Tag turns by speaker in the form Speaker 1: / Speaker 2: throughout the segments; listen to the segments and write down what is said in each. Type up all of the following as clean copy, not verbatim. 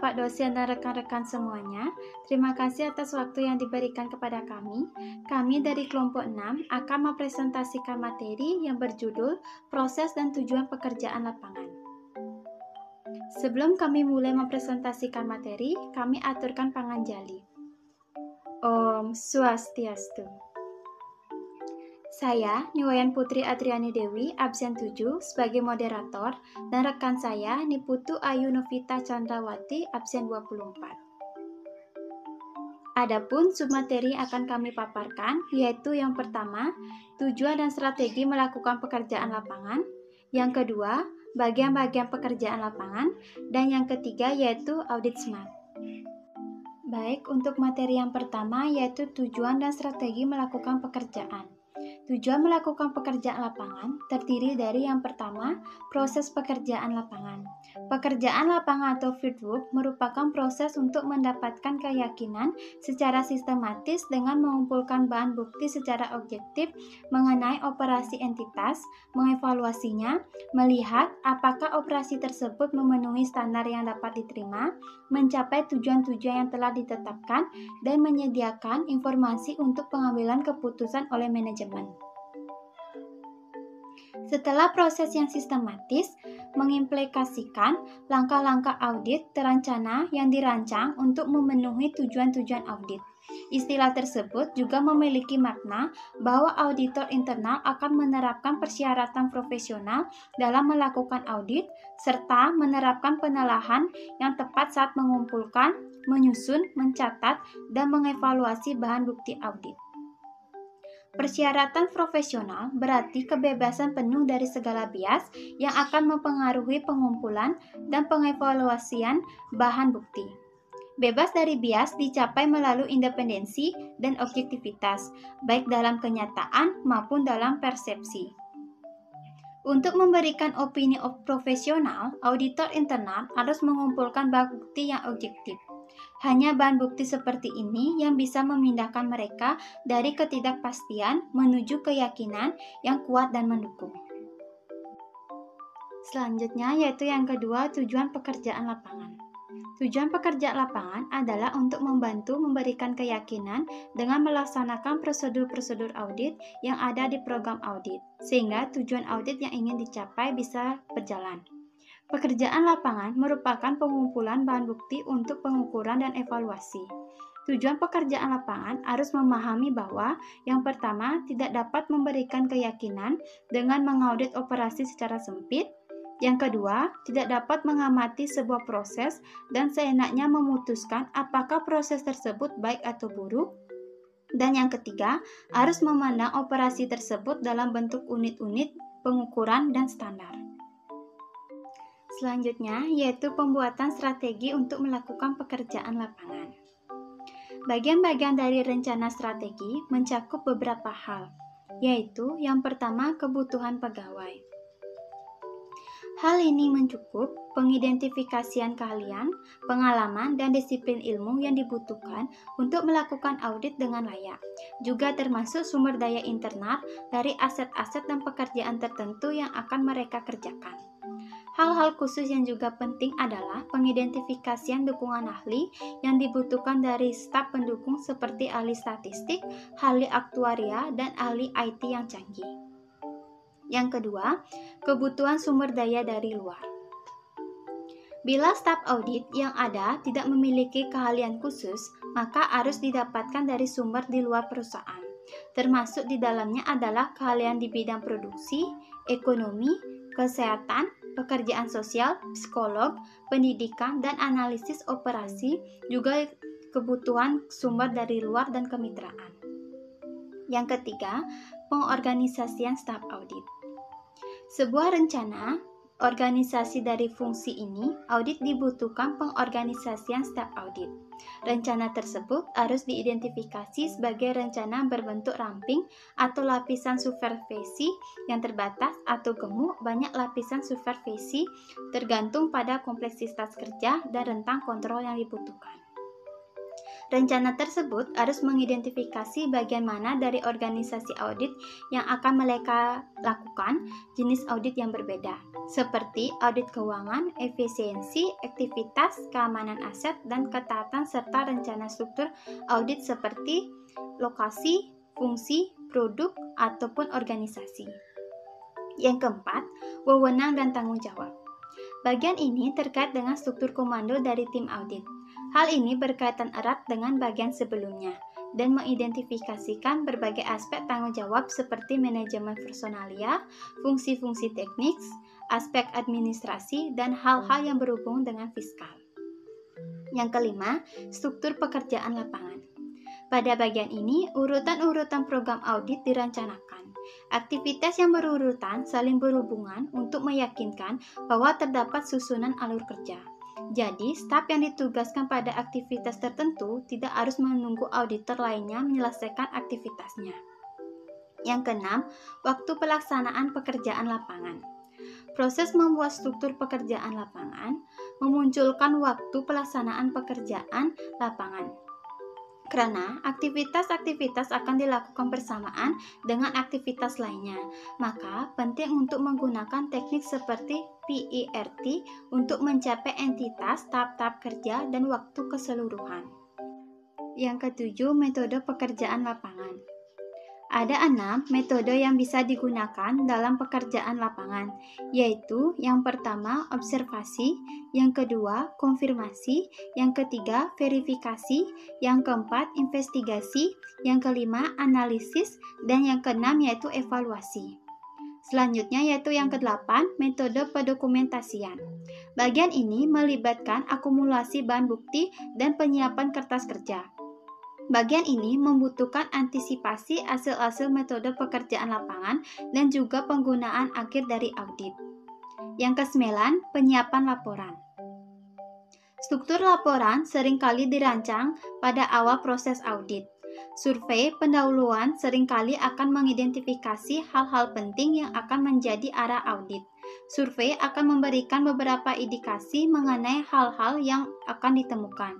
Speaker 1: Bapak dosen dan rekan-rekan semuanya. Terima kasih atas waktu yang diberikan kepada kami. Kami dari kelompok 6 akan mempresentasikan materi yang berjudul Proses dan Tujuan Pekerjaan Lapangan. Sebelum kami mulai mempresentasikan materi, kami aturkan panganjali. Om Swastiastu. Saya, Niwayan Putri Adriani Dewi, absen 7, sebagai moderator, dan rekan saya, Niputu Ayu Novita Chandrawati, absen 24. Adapun submateri akan kami paparkan, yaitu yang pertama, tujuan dan strategi melakukan pekerjaan lapangan, yang kedua, bagian-bagian pekerjaan lapangan, dan yang ketiga yaitu audit SMART. Baik, untuk materi yang pertama yaitu tujuan dan strategi melakukan pekerjaan. Tujuan melakukan pekerjaan lapangan terdiri dari yang pertama, proses pekerjaan lapangan. Pekerjaan lapangan atau fieldwork merupakan proses untuk mendapatkan keyakinan secara sistematis dengan mengumpulkan bahan bukti secara objektif mengenai operasi entitas, mengevaluasinya, melihat apakah operasi tersebut memenuhi standar yang dapat diterima, mencapai tujuan-tujuan yang telah ditetapkan, dan menyediakan informasi untuk pengambilan keputusan oleh manajemen. Setelah proses yang sistematis, mengimplikasikan langkah-langkah audit terencana yang dirancang untuk memenuhi tujuan-tujuan audit. Istilah tersebut juga memiliki makna bahwa auditor internal akan menerapkan persyaratan profesional dalam melakukan audit, serta menerapkan penelahan yang tepat saat mengumpulkan, menyusun, mencatat, dan mengevaluasi bahan bukti audit. Persyaratan profesional berarti kebebasan penuh dari segala bias yang akan mempengaruhi pengumpulan dan pengevaluasian bahan bukti. Bebas dari bias dicapai melalui independensi dan objektivitas, baik dalam kenyataan maupun dalam persepsi. Untuk memberikan opini profesional, auditor internal harus mengumpulkan bahan bukti yang objektif. Hanya bahan bukti seperti ini yang bisa memindahkan mereka dari ketidakpastian menuju keyakinan yang kuat dan mendukung. Selanjutnya yaitu yang kedua, tujuan pekerjaan lapangan. Tujuan pekerjaan lapangan adalah untuk membantu memberikan keyakinan dengan melaksanakan prosedur-prosedur audit yang ada di program audit, sehingga tujuan audit yang ingin dicapai bisa berjalan. Pekerjaan lapangan merupakan pengumpulan bahan bukti untuk pengukuran dan evaluasi. Tujuan pekerjaan lapangan harus memahami bahwa yang pertama tidak dapat memberikan keyakinan dengan mengaudit operasi secara sempit. Yang kedua, tidak dapat mengamati sebuah proses dan seenaknya memutuskan apakah proses tersebut baik atau buruk. Dan yang ketiga, harus memandang operasi tersebut dalam bentuk unit-unit pengukuran dan standar. Selanjutnya, yaitu pembuatan strategi untuk melakukan pekerjaan lapangan. Bagian-bagian dari rencana strategi mencakup beberapa hal, yaitu yang pertama, kebutuhan pegawai. Hal ini mencakup pengidentifikasian keahlian, pengalaman, dan disiplin ilmu yang dibutuhkan untuk melakukan audit dengan layak. Juga termasuk sumber daya internal dari aset-aset dan pekerjaan tertentu yang akan mereka kerjakan. Hal-hal khusus yang juga penting adalah pengidentifikasian dukungan ahli yang dibutuhkan dari staf pendukung seperti ahli statistik, ahli aktuaria, dan ahli IT yang canggih. Yang kedua, kebutuhan sumber daya dari luar. Bila staf audit yang ada tidak memiliki keahlian khusus, maka harus didapatkan dari sumber di luar perusahaan. Termasuk di dalamnya adalah keahlian di bidang produksi, ekonomi, kesehatan, pekerjaan sosial, psikolog, pendidikan, dan analisis operasi, juga kebutuhan sumber dari luar dan kemitraan. Yang ketiga, pengorganisasian staf audit. Sebuah rencana organisasi dari fungsi ini, audit dibutuhkan pengorganisasian staf audit. Rencana tersebut harus diidentifikasi sebagai rencana berbentuk ramping atau lapisan supervisi yang terbatas atau gemuk banyak lapisan supervisi tergantung pada kompleksitas kerja dan rentang kontrol yang dibutuhkan. Rencana tersebut harus mengidentifikasi bagian mana dari organisasi audit yang akan mereka lakukan jenis audit yang berbeda, seperti audit keuangan, efisiensi, aktivitas, keamanan aset, dan ketaatan serta rencana struktur audit seperti lokasi, fungsi, produk, ataupun organisasi. Yang keempat, wewenang dan tanggung jawab. Bagian ini terkait dengan struktur komando dari tim audit. Hal ini berkaitan erat dengan bagian sebelumnya dan mengidentifikasikan berbagai aspek tanggung jawab seperti manajemen personalia, fungsi-fungsi teknis, aspek administrasi, dan hal-hal yang berhubungan dengan fiskal. Yang kelima, struktur pekerjaan lapangan. Pada bagian ini, urutan-urutan program audit dirancanakan. Aktivitas yang berurutan saling berhubungan untuk meyakinkan bahwa terdapat susunan alur kerja. Jadi, staf yang ditugaskan pada aktivitas tertentu tidak harus menunggu auditor lainnya menyelesaikan aktivitasnya. Yang keenam, waktu pelaksanaan pekerjaan lapangan. Proses membuat struktur pekerjaan lapangan memunculkan waktu pelaksanaan pekerjaan lapangan. Karena aktivitas-aktivitas akan dilakukan bersamaan dengan aktivitas lainnya, maka penting untuk menggunakan teknik seperti PERT untuk mencapai entitas, tahap-tahap kerja, dan waktu keseluruhan. Yang ketujuh, metode pekerjaan lapangan. Ada 6 metode yang bisa digunakan dalam pekerjaan lapangan, yaitu yang pertama observasi, yang kedua konfirmasi, yang ketiga verifikasi, yang keempat investigasi, yang kelima analisis, dan yang keenam yaitu evaluasi. Selanjutnya yaitu yang ke-8, metode pendokumentasian. Bagian ini melibatkan akumulasi bahan bukti dan penyiapan kertas kerja. Bagian ini membutuhkan antisipasi hasil-hasil metode pekerjaan lapangan dan juga penggunaan akhir dari audit. Yang ke-9, penyiapan laporan. Struktur laporan seringkali dirancang pada awal proses audit. Survei pendahuluan seringkali akan mengidentifikasi hal-hal penting yang akan menjadi arah audit. Survei akan memberikan beberapa indikasi mengenai hal-hal yang akan ditemukan.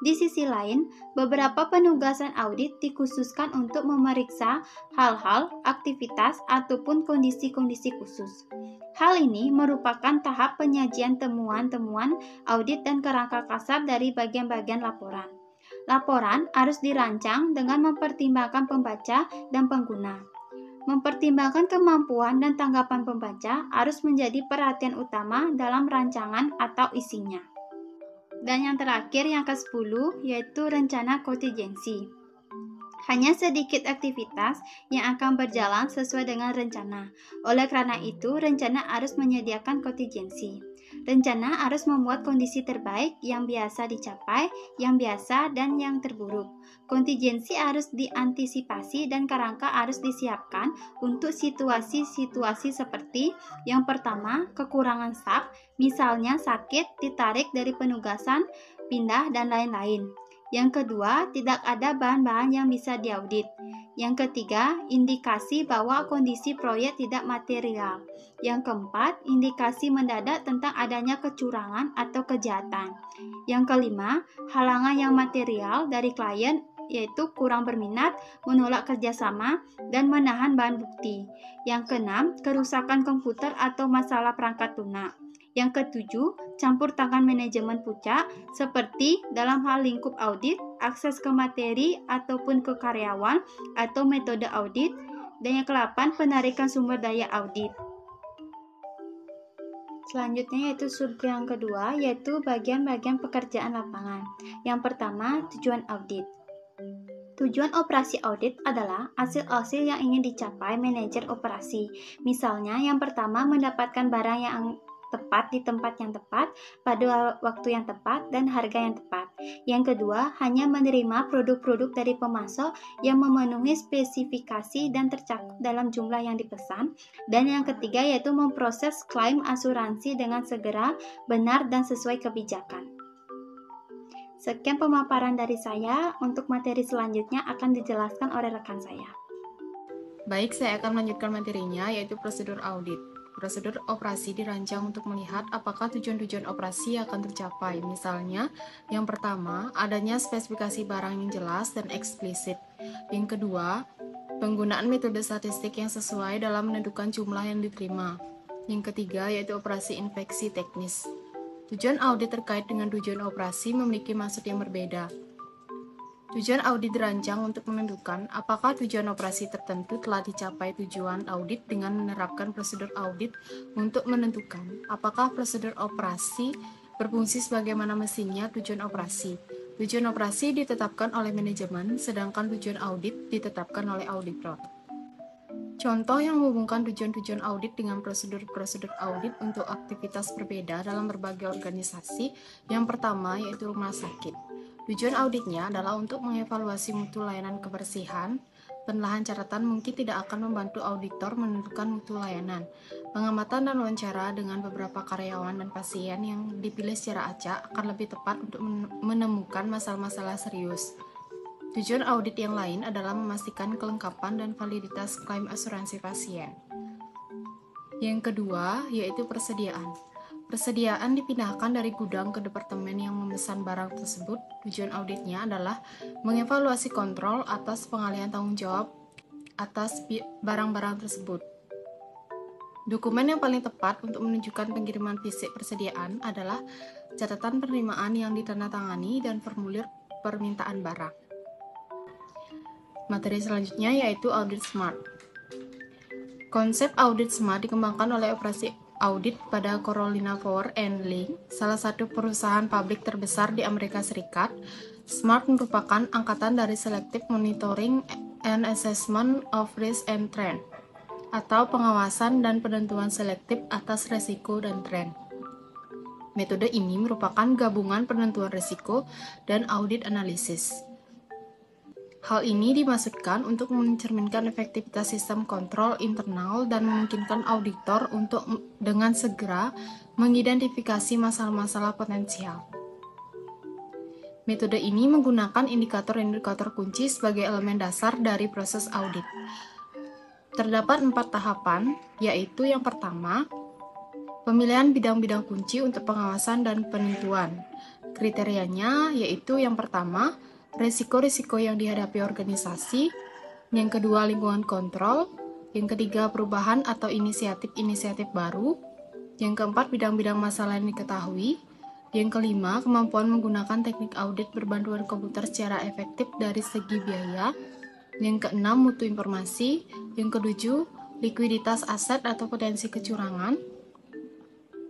Speaker 1: Di sisi lain, beberapa penugasan audit dikhususkan untuk memeriksa hal-hal, aktivitas, ataupun kondisi-kondisi khusus. Hal ini merupakan tahap penyajian temuan-temuan audit dan kerangka kasar dari bagian-bagian laporan. Laporan harus dirancang dengan mempertimbangkan pembaca dan pengguna. Mempertimbangkan kemampuan dan tanggapan pembaca harus menjadi perhatian utama dalam rancangan atau isinya. Dan yang terakhir, yang ke-10, yaitu rencana kontingensi. Hanya sedikit aktivitas yang akan berjalan sesuai dengan rencana. Oleh karena itu, rencana harus menyediakan kontingensi. Rencana harus membuat kondisi terbaik yang biasa dicapai, yang biasa, dan yang terburuk. Kontingensi harus diantisipasi dan kerangka harus disiapkan untuk situasi-situasi seperti yang pertama, kekurangan staf, misalnya sakit, ditarik dari penugasan, pindah, dan lain-lain. Yang kedua, tidak ada bahan-bahan yang bisa diaudit. Yang ketiga, indikasi bahwa kondisi proyek tidak material. Yang keempat, indikasi mendadak tentang adanya kecurangan atau kejahatan. Yang kelima, halangan yang material dari klien, yaitu kurang berminat, menolak kerjasama, dan menahan bahan bukti. Yang keenam, kerusakan komputer atau masalah perangkat lunak. Yang ketujuh, campur tangan manajemen puncak seperti dalam hal lingkup audit, akses ke materi ataupun ke karyawan atau metode audit. Dan yang ke-8, penarikan sumber daya audit. Selanjutnya yaitu sub yang kedua, yaitu bagian-bagian pekerjaan lapangan. Yang pertama, tujuan audit. Tujuan operasi audit adalah hasil-hasil yang ingin dicapai manajer operasi. Misalnya, yang pertama mendapatkan barang yang tepat di tempat yang tepat, pada waktu yang tepat, dan harga yang tepat. Yang kedua, hanya menerima produk-produk dari pemasok yang memenuhi spesifikasi dan tercakup dalam jumlah yang dipesan. Dan yang ketiga yaitu memproses klaim asuransi dengan segera, benar, dan sesuai kebijakan. Sekian pemaparan dari saya. Untuk materi selanjutnya akan dijelaskan oleh rekan saya.
Speaker 2: Baik, saya akan melanjutkan materinya, yaitu prosedur audit. Prosedur operasi dirancang untuk melihat apakah tujuan-tujuan operasi akan tercapai. Misalnya, yang pertama, adanya spesifikasi barang yang jelas dan eksplisit. Yang kedua, penggunaan metode statistik yang sesuai dalam menentukan jumlah yang diterima. Yang ketiga, yaitu operasi infeksi teknis. Tujuan audit terkait dengan tujuan operasi memiliki maksud yang berbeda. Tujuan audit dirancang untuk menentukan apakah tujuan operasi tertentu telah dicapai tujuan audit dengan menerapkan prosedur audit untuk menentukan apakah prosedur operasi berfungsi sebagaimana mestinya tujuan operasi. Tujuan operasi ditetapkan oleh manajemen, sedangkan tujuan audit ditetapkan oleh auditor. Contoh yang menghubungkan tujuan-tujuan audit dengan prosedur-prosedur audit untuk aktivitas berbeda dalam berbagai organisasi. Yang pertama yaitu rumah sakit. Tujuan auditnya adalah untuk mengevaluasi mutu layanan kebersihan. Penelahan catatan mungkin tidak akan membantu auditor menentukan mutu layanan. Pengamatan dan wawancara dengan beberapa karyawan dan pasien yang dipilih secara acak akan lebih tepat untuk menemukan masalah-masalah serius. Tujuan audit yang lain adalah memastikan kelengkapan dan validitas klaim asuransi pasien. Yang kedua, yaitu persediaan. Persediaan dipindahkan dari gudang ke departemen yang memesan barang tersebut. Tujuan auditnya adalah mengevaluasi kontrol atas pengalihan tanggung jawab atas barang-barang tersebut. Dokumen yang paling tepat untuk menunjukkan pengiriman fisik persediaan adalah catatan penerimaan yang ditandatangani dan formulir permintaan barang. Materi selanjutnya yaitu audit smart. Konsep audit smart dikembangkan oleh operasi audit pada Carolina Power and Link, salah satu perusahaan publik terbesar di Amerika Serikat. SMART merupakan angkatan dari Selective Monitoring and Assessment of Risk and Trend, atau pengawasan dan penentuan selektif atas resiko dan tren. Metode ini merupakan gabungan penentuan risiko dan audit analisis. Hal ini dimaksudkan untuk mencerminkan efektivitas sistem kontrol internal dan memungkinkan auditor untuk dengan segera mengidentifikasi masalah-masalah potensial. Metode ini menggunakan indikator-indikator kunci sebagai elemen dasar dari proses audit. Terdapat 4 tahapan, yaitu yang pertama, pemilihan bidang-bidang kunci untuk pengawasan dan penentuan. Kriterianya yaitu yang pertama, risiko-risiko yang dihadapi organisasi, yang kedua lingkungan kontrol, yang ketiga perubahan atau inisiatif-inisiatif baru, yang keempat bidang-bidang masalah yang diketahui, yang kelima kemampuan menggunakan teknik audit berbantuan komputer secara efektif dari segi biaya, yang keenam mutu informasi, yang ketujuh likuiditas aset atau potensi kecurangan,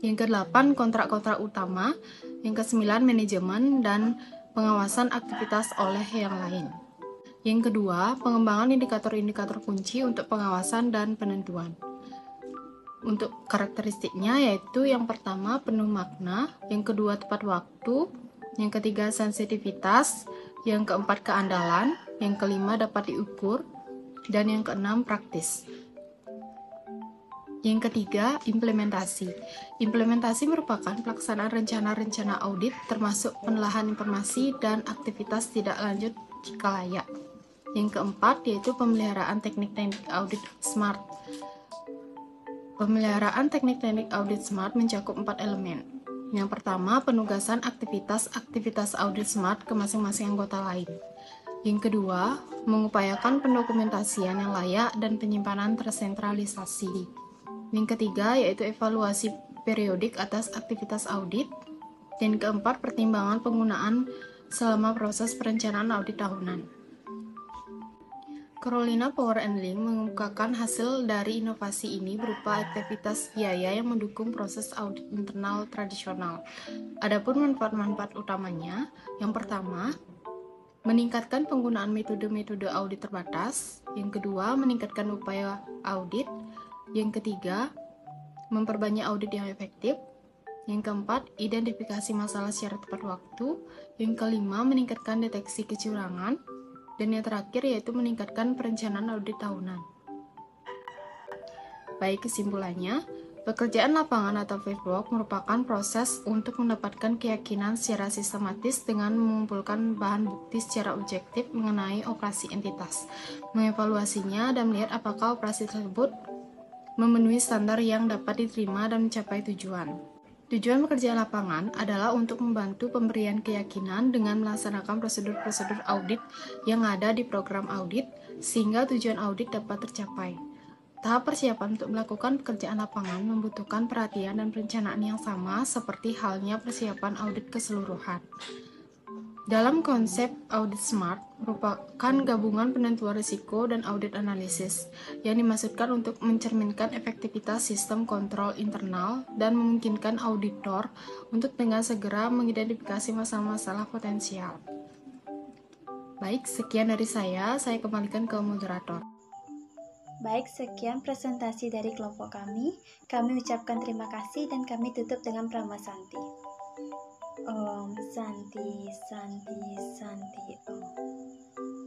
Speaker 2: yang kedelapan kontrak-kontrak utama, yang kesembilan manajemen dan pengawasan aktivitas oleh yang lain. Yang kedua, pengembangan indikator-indikator kunci untuk pengawasan dan penentuan. Untuk karakteristiknya yaitu yang pertama penuh makna, yang kedua tepat waktu, yang ketiga sensitivitas, yang keempat keandalan, yang kelima dapat diukur, dan yang keenam praktis. Yang ketiga, implementasi. Implementasi merupakan pelaksanaan rencana-rencana audit termasuk penelahan informasi dan aktivitas tidak lanjut jika layak. Yang keempat, yaitu pemeliharaan teknik-teknik audit SMART. Pemeliharaan teknik-teknik audit SMART mencakup 4 elemen. Yang pertama, penugasan aktivitas audit SMART ke masing-masing anggota lain. Yang kedua, mengupayakan pendokumentasian yang layak dan penyimpanan tersentralisasi. Yang ketiga, yaitu evaluasi periodik atas aktivitas audit. Dan keempat, pertimbangan penggunaan selama proses perencanaan audit tahunan. Carolina Power and Link mengemukakan hasil dari inovasi ini berupa aktivitas biaya yang mendukung proses audit internal tradisional. Adapun manfaat-manfaat utamanya, yang pertama, meningkatkan penggunaan metode-metode audit terbatas. Yang kedua, meningkatkan upaya audit. Yang ketiga, memperbanyak audit yang efektif. Yang keempat, identifikasi masalah secara tepat waktu. Yang kelima, meningkatkan deteksi kecurangan. Dan yang terakhir yaitu meningkatkan perencanaan audit tahunan. Baik, kesimpulannya, pekerjaan lapangan atau fieldwork merupakan proses untuk mendapatkan keyakinan secara sistematis dengan mengumpulkan bahan bukti secara objektif mengenai operasi entitas, mengevaluasinya dan melihat apakah operasi tersebut memenuhi standar yang dapat diterima dan mencapai tujuan. Tujuan pekerjaan lapangan adalah untuk membantu pemberian keyakinan dengan melaksanakan prosedur-prosedur audit yang ada di program audit, sehingga tujuan audit dapat tercapai. Tahap persiapan untuk melakukan pekerjaan lapangan membutuhkan perhatian dan perencanaan yang sama seperti halnya persiapan audit keseluruhan. Dalam konsep audit SMART merupakan gabungan penentuan risiko dan audit analisis yang dimaksudkan untuk mencerminkan efektivitas sistem kontrol internal dan memungkinkan auditor untuk dengan segera mengidentifikasi masalah-masalah potensial. Baik, sekian dari saya kembalikan ke moderator.
Speaker 1: Baik, sekian presentasi dari kelompok kami. Kami ucapkan terima kasih dan kami tutup dengan Prama Santi. Om Santi Santi Santi Om.